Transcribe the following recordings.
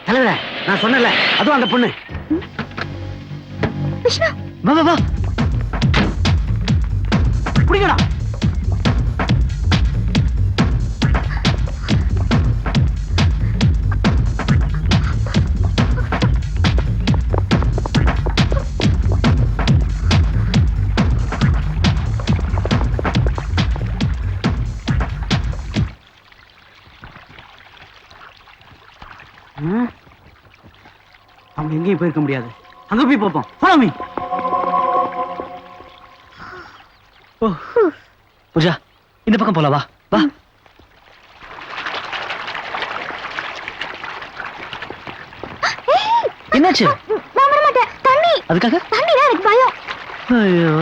தலைவர நான் சொன்னல அதுவும் அந்த பொண்ணு. விஷ்ணு வா வா வா புடிங்கடா. அவங்க எங்கேயும் போயிருக்க முடியாது. அங்க போய் பார்ப்போம். Follow me. பூஜா இந்த பக்கம் போல வா வா. என்னாச்சு? நான் வர மாட்டேன். தண்ணி. அதுக்காக தண்ணி தான் எனக்கு பயம். ஐயோ.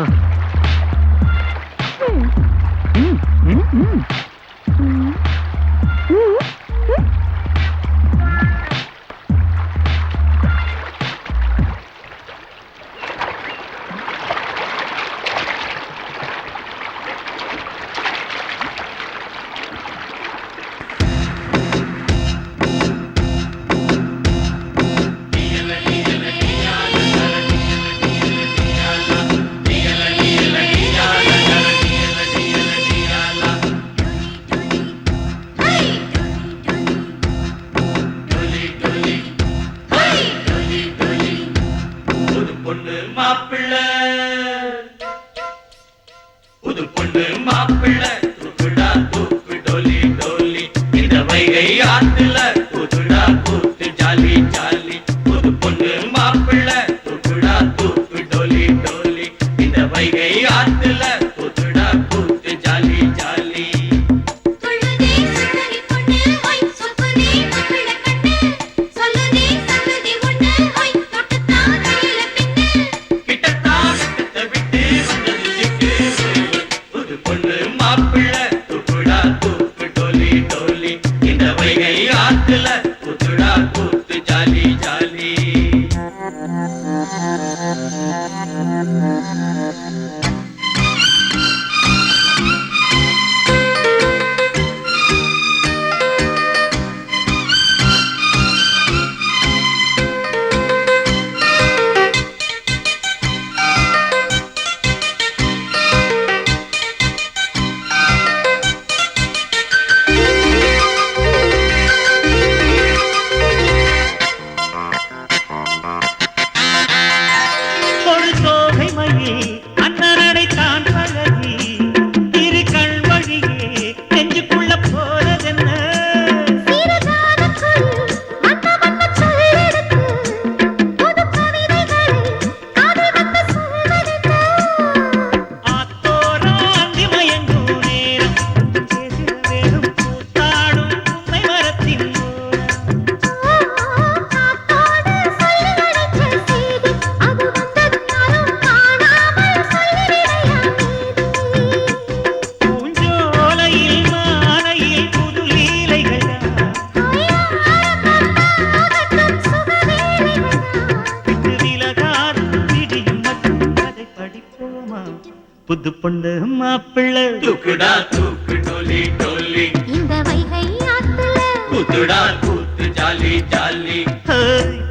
புது பொண்ணு மாப்பிள்ளை தூக்குடா தூக்கு டோலி டோலி இந்த வைகை ஆத்துல கூத்துடா கூத்து ஜாலி ஜாலி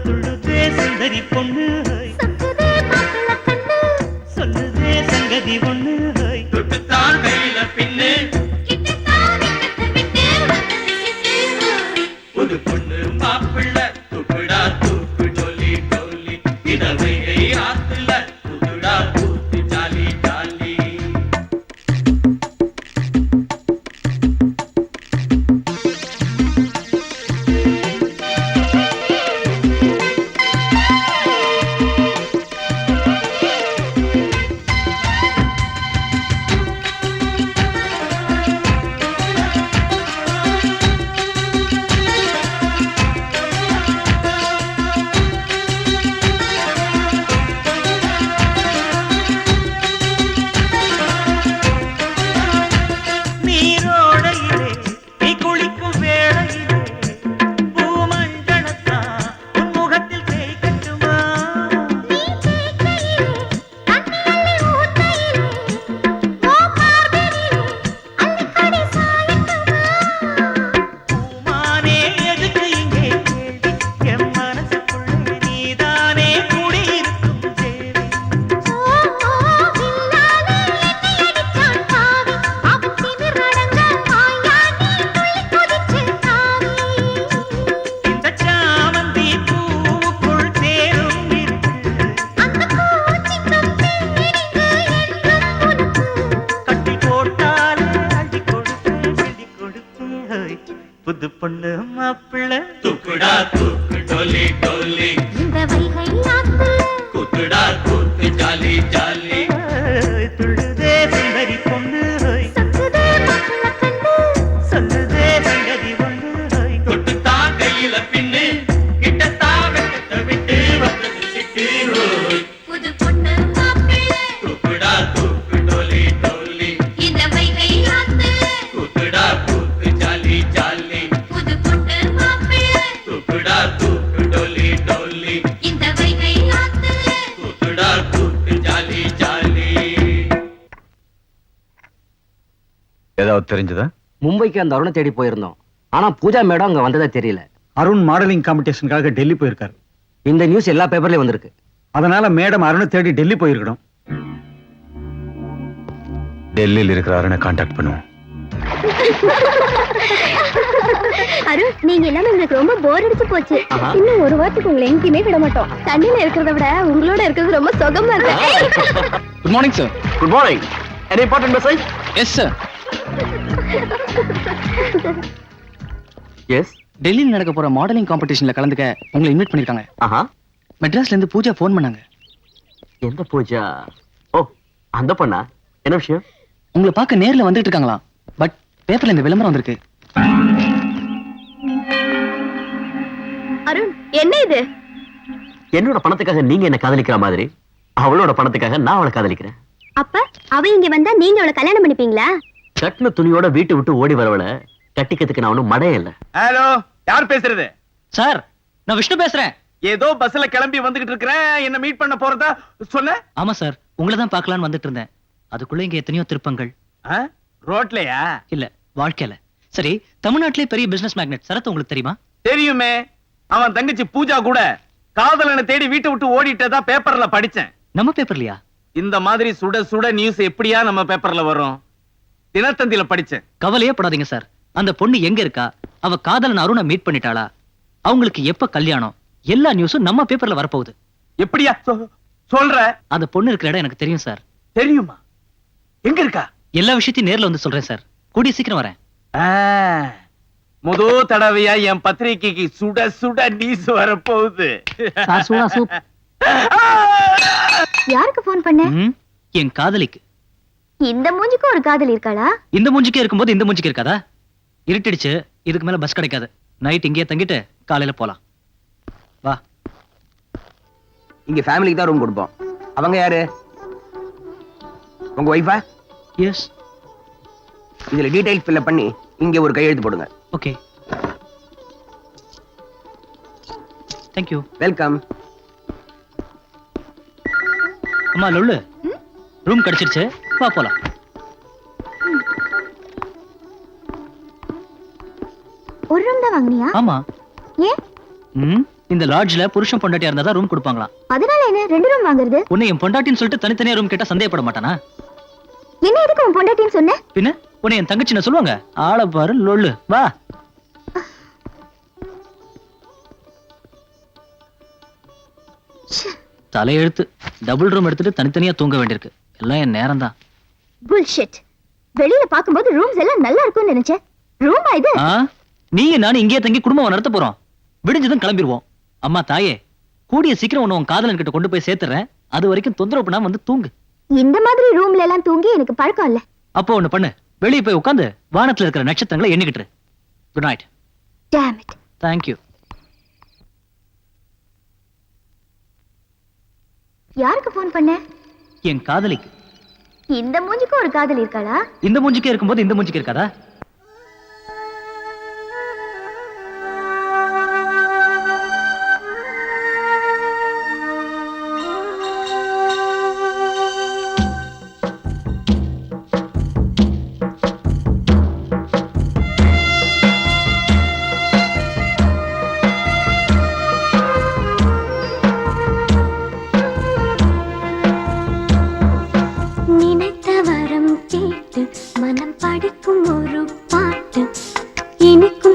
துள்ளுதே சுந்தரி பொண்ணு சக்குதே மாப்பிள்ளை கண்ணு சொல்லுதே சங்கதி ஒண்ணு தொட்டுத்தான் கையில பின்னு கிட்டத்தான் விட்டு புது பொண்ணு மாப்பிள்ளை தூக்குடா தூக்கு டோலி டோலி இந்த வைகை ஆத்துல கூத்துடா கூத்து ஜாலி ஜாலி புது பொண்ணு மாப்பிள்ளை தூக்குடா தூக்கு டோலி டோலி இந்த வைகை ஆத்துல கூத்துடா கூத்து ஜாலி ஜாலி துள்ளுதே சுந்தரி பொண்ணு சொக்குதே மாப்பிள்ள கண்ணு சொல்லுதே சங்கதி ஒண்ணு தொட்டுத்தான் கையில பின்னு கிட்டத்தான் வெட்டத்தை விட்டு வந்தது சிட்டு புது பொண்ணு மாப்பிள்ள தூக்குடா தூக்கு டோலி டோலி இந்த வைகை ஆத்துல கூத்துடா கூத்து ஜாலி ஜாலி புது பொண்ணு மாப்பிள்ள தூக்குடா தூக்கு டோலி டோலி இந்த வைகை ஆத்துல கூத்துடா கூத்து ஜாலி ஜாலி ஏதாவது தெரிஞ்சதா? மும்பைக்கு அந்த அருணை தேடி போயிருந்தோம். ஆனா பூஜா மேடம் அங்க வந்ததா தெரியல. அருண் மாடலிங் காம்படிஷனுக்காக டெல்லி போயிருக்காரு. இந்த நியூஸ் எல்லா பேப்பர்லயும் வந்திருக்கு. அதனால மேடம் அருணை தேடி டெல்லி போயிருக்கணும். டெல்லியில் இருக்கிற அருணை கான்டாக்ட் பண்ணுவோம். அருண், நீங்க எல்லாமே எங்களுக்கு ரொம்ப போர் அடிச்சு போச்சு. இன்னும் ஒரு வாரத்துக்கு உங்களை எங்கேயுமே விட மாட்டோம். தண்ணியில இருக்கிறத விட உங்களோட இருக்கிறது ரொம்ப சுகமா இருக்கு. Good morning sir. Good morning. Any important message? Yes sir. Yes. டெல்லியில் நடக்க போற மாடலிங் காம்படிஷன்ல கலந்துக்க உங்களை இன்வைட் பண்ணிருக்காங்க. ஆஹா. மெட்ராஸ்ல இருந்து பூஜா ஃபோன் பண்ணாங்க. எந்த பூஜா? ஓ, அந்த பொண்ணா? என்ன விஷயம்? உங்களை பார்க்க நேர்ல வந்துட்டு இருக்காங்களா? பட் பேப்பர்ல இந்த விளம்பரம் வந்திருக்கு. அருண், என்ன இது? என்னோட பணத்துக்காக நீங்க என்ன காதலிக்கிற மாதிரி அவளோட பணத்துக்காக நான் அவளை காதலிக்கிறேன். அப்ப அவ இங்க வந்தா நீங்க அவளை கல்யாணம் பண்ணிப்பீங்களா? கட்டின துணியோட வீட்டை விட்டு ஓடி வரவளை கட்டிக்கிறதுக்கு நான் ஒன்னும் மடைய இல்ல. ஹலோ, யார் பேசுறது? சார், நான் விஷ்ணு பேசுறேன். ஏதோ பஸ்ல கிளம்பி வந்துகிட்டு இருக்கிறேன். என்ன மீட் பண்ண போறதா சொன்ன? ஆமா சார், உங்களை தான் பார்க்கலான்னு வந்துட்டு இருந்தேன். அதுக்குள்ள இங்க எத்தனையோ திருப்பங்கள். ரோட்லயா? இல்ல, வாழ்க்கையில. சரி, தமிழ்நாட்டிலே பெரிய பிசினஸ் மேக்னெட் சரத் உங்களுக்கு தெரியுமா? தெரியுமே. அவன் தங்கச்சி பூஜா கூட காதலனை தேடி வீட்டை விட்டு ஓடிட்டதா பேப்பர்ல படிச்சேன். நம்ம பேப்பர்லயா? இந்த மாதிரி சுட சுட நியூஸ் எப்படியா நம்ம பேப்பர்ல வரும்? தினத்தந்தியில படிச்சேன். கவலையே படாதீங்க சார். அந்த பொண்ணு எங்க இருக்கா? அவ காதலன் அருணை மீட் பண்ணிட்டாளா? அவங்களுக்கு எப்ப கல்யாணம்? எல்லா நியூஸும் நம்ம பேப்பர்ல வரப்போகுது. எப்படியா சொல்ற? அந்த பொண்ணு இருக்கிற இடம் எனக்கு தெரியும் சார். தெரியுமா? எங்க இருக்கா? எல்லா விஷயத்தையும் நேர்ல வந்து சொல்றேன் சார். கூடிய சீக்கிரம் வரேன். முதல் தடவையா என் பத்திரிகைக்கு சுட சுட நியூஸ் வரப்போகுது. யாருக்கு போன் பண்ண? என் காதலிக்கு. இந்த மூஞ்சிக்கு ஒரு காதல் இருக்காளா? இந்த மூஞ்சிக்கே இருக்கும்போது இந்த மூஞ்சிக்கு இருக்காதா? இருட்டிடுச்சு, இதுக்கு மேல பஸ் கிடைக்காது. நைட் இங்கேயே தங்கிட்டு காலையில போலாம். வா. இங்க ஃபேமிலிக்கு தான் ரூம் கொடுப்போம். அவங்க யாரு? உங்க ஒய்ஃபா? எஸ். இதுல டீடைல்ஸ் ஃபில் பண்ணி இங்க ஒரு கையெழுத்து போடுங்க. ஓகே. Thank you. வெல்கம். அம்மா லொல்லு, ரூம் கிடைச்சிருச்சு, வா போலாம். ஒரு ரூம் தான் வாங்குனியா? ஆமா. ஏன்? இந்த லாட்ஜ்ல புருஷன் பொண்டாட்டியா இருந்தா தான் ரூம் கொடுப்பாங்களாம். அதனால என்ன ரெண்டு ரூம் வாங்குறது? உன்னை என் பொண்டாட்டின்னு சொல்லிட்டு தனித்தனியா ரூம் கேட்டா சந்தேகப்பட மாட்டானா? என்ன எதுக்கு உன் பொண்டாட்டின்னு சொன்ன? பின்ன உன்னை என் தங்கச்சி நான் சொல்லுவாங்க. ஆளை பாரு லொல்லு, வா. தலையெழுத்து. டபுள் ரூம் எடுத்துட்டு தனித்தனியா தூங்க வேண்டியிருக்கு. எல்லாம் என் நேரம் தான். புல்ஷிட். வெளியில பாக்கும்போது ரூம்ஸ் எல்லாம் நல்லா இருக்கும்னு நினைச்சேன். ரூமா இது? நீங்க நானும் இங்கேயே தங்கி குடும்பம் நடத்த போறோம். விடிஞ்சதும் கிளம்பிடுவோம். அம்மா தாயே, கூடிய சீக்கிரம் உன்னை உன் காதலன் கிட்ட கொண்டு போய் சேர்த்துறேன். அது வரைக்கும் தொந்தரவு பண்ணாம வந்து தூங்கு. இந்த மாதிரி ரூம்ல எல்லாம் தூங்கி எனக்கு பழக்கம் இல்ல. அப்போ ஒண்ணு பண்ணு, வெளியே போய் உட்காந்து வானத்துல இருக்கிற நட்சத்திரங்களை எண்ணிக்கிட்டு. Good night. Damn it. Thank you. யாருக்கு போன் பண்ண? என் காதலிக்கு. இந்த மூஞ்சிக்கு ஒரு காதல் இருக்காளா? இந்த மூஞ்சிக்கே இருக்கும்போது இந்த மூஞ்சிக்கு இருக்காதா?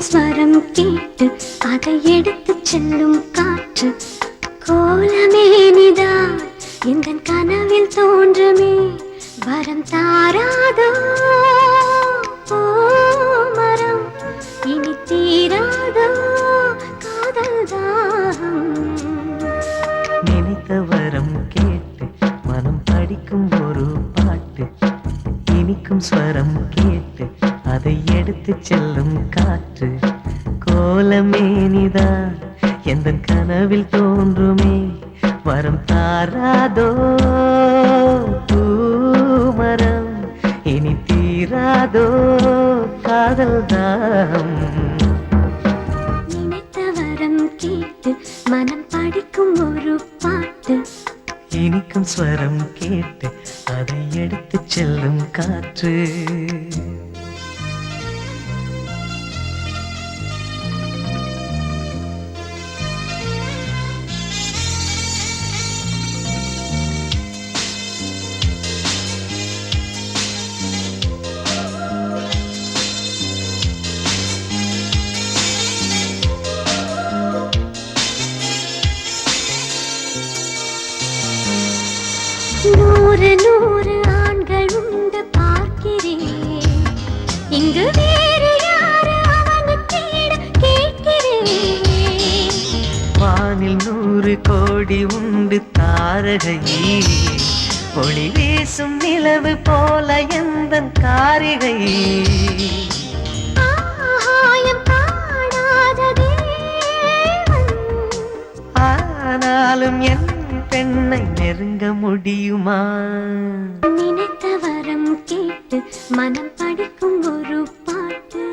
ஸ்வரம் கேட்டு அதை எடுத்து செல்லும் காற்று கோலமேனிதான் எந்த கனவில் தோன்றுமே வரம் தாராதோ மரம் இனி தீராதோ காதல் தாகம். நினைத்த வரம் கேட்டு மனம் படிக்கும் ஒரு பாட்டு இனிக்கும் ஸ்வரம் கேட்டு அதை எடுத்து செல்லும் காற்று கோலமேனிதான் எந்த கனவில் தோன்றுமே வரம் தாராதோ பூமரம் இனி தீராதோ காதல் தாகம். நினைத்த வரம் கேட்டு மனம் படிக்கும் ஒரு பாட்டு இனிக்கும் ஸ்வரம் கேட்டு அதை எடுத்து செல்லும் காற்று நூறு நூறு ஆண்கள் உண்டு பார்க்கிறேன் இங்கு வேறு யாரு அவனுக்கேட கேட்கிறேன். வானில் 100 கோடி உண்டு தாரகையே ஒளி வீசும் நிலவு போல எந்த காரிகை ஆகாயம் காணாத தேவன் ஆனாலும் என் பெண்ணை நெருங்க முடியுமா? நினைத்த வரம் கேட்டு மனம் படிக்கும் ஒரு பாட்டு.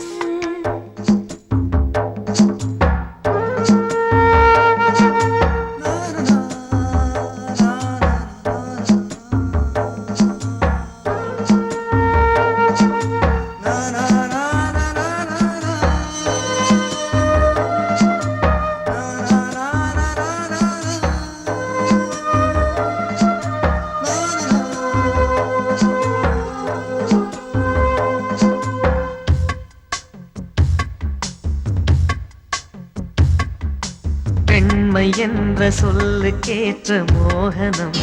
பெண்மை என்ற சொல்லுக்கேற்ற மோகனம்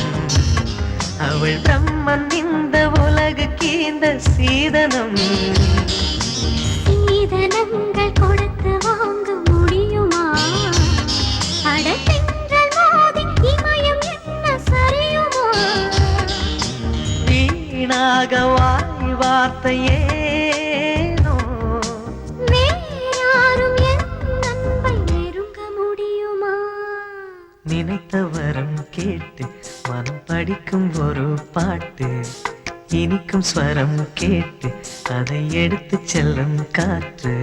அவள் பிரம்மன் இந்த உலகுக்கு இந்த சீதனம் சீதனங்கள் கொடுத்து வாங்க முடியுமா? அடத்தென்றல் மோதி இமயம் என்ன சரியுமா? வீணாக வாய் வார்த்தையேனோ வேறாரும் என் அன்பை நெருங்க முடியுமா? நினைத்த வரம் கேட்டு மனம் படிக்கும் ஒரு பாட்டு இனிக்கும் ஸ்வரம் கேட்டு அதை எடுத்து செல்லும் காற்று